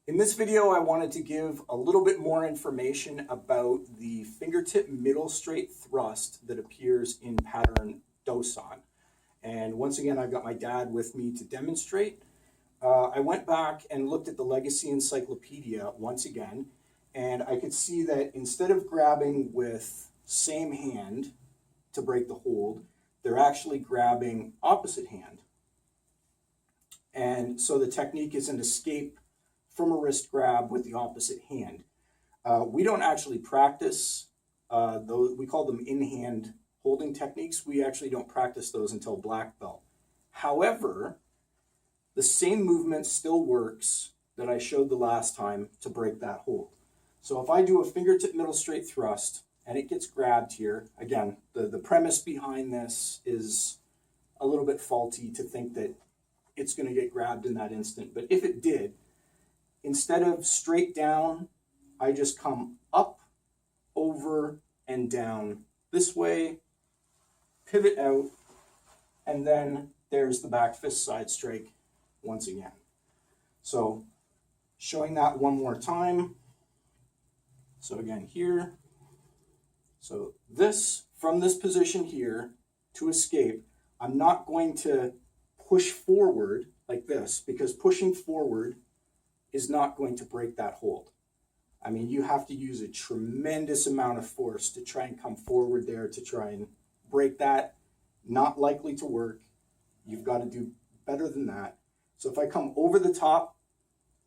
In this video, I wanted to give a little bit more information about the fingertip middle straight thrust that appears in pattern Dosan. And once again, I've got my dad with me to demonstrate. I went back and looked at the Legacy Encyclopedia once again, and I could see that instead of grabbing with same hand to break the hold, they're actually grabbing opposite hand. And so the technique is an escape from a wrist grab with the opposite hand. We don't actually practice those, we call them in-hand holding techniques. We actually don't practice those until black belt. However, the same movement still works that I showed the last time to break that hold. So if I do a fingertip middle straight thrust and it gets grabbed here, again, the premise behind this is a little bit faulty to think that it's going to get grabbed in that instant. But if it did, instead of straight down, I just come up, over, and down this way, pivot out, and then there's the back fist side strike once again. So showing that one more time. So again here. So this, from this position here to escape, I'm not going to push forward like this, because pushing forward is not going to break that hold. I mean, you have to use a tremendous amount of force to try and come forward there to try and break that. Not likely to work. You've got to do better than that. So if I come over the top,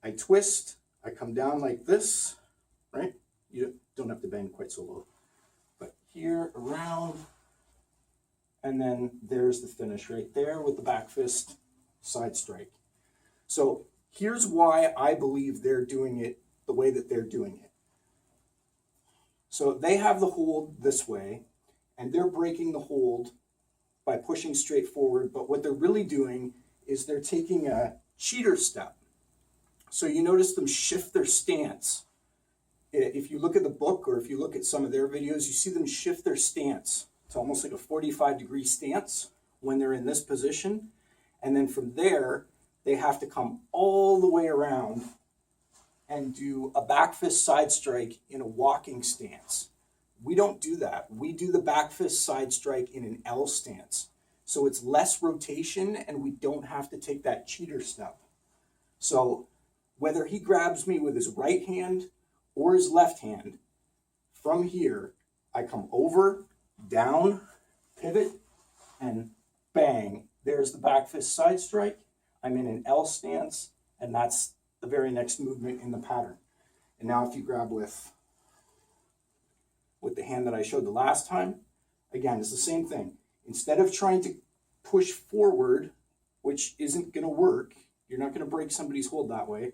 I twist, I come down like this, right? You don't have to bend quite so low. But here, around, and then there's the finish right there with the back fist side strike. So here's why I believe they're doing it the way that they're doing it. So they have the hold this way, and they're breaking the hold by pushing straight forward, but what they're really doing is they're taking a cheater step. So you notice them shift their stance. If you look at the book or if you look at some of their videos, you see them shift their stance. It's almost like a 45-degree stance when they're in this position. And then from there, they have to come all the way around and do a back fist side strike in a walking stance. We don't do that. We do the back fist side strike in an L stance. So it's less rotation and we don't have to take that cheater step. So whether he grabs me with his right hand or his left hand, from here, I come over, down, pivot, and bang. There's the back fist side strike. I'm in an L stance, and that's the very next movement in the pattern. And now if you grab with the hand that I showed the last time, again, it's the same thing. Instead of trying to push forward, which isn't going to work, you're not going to break somebody's hold that way.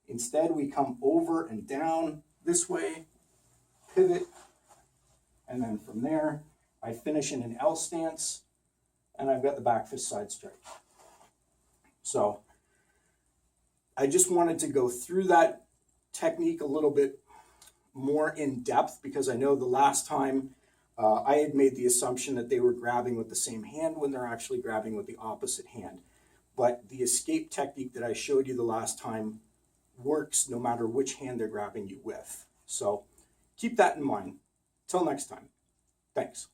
Instead, we come over and down this way, pivot, and then from there, I finish in an L stance, and I've got the back fist side strike. So I just wanted to go through that technique a little bit more in depth, because I know the last time I had made the assumption that they were grabbing with the same hand when they're actually grabbing with the opposite hand. But the escape technique that I showed you the last time works no matter which hand they're grabbing you with. So keep that in mind. Till next time. Thanks.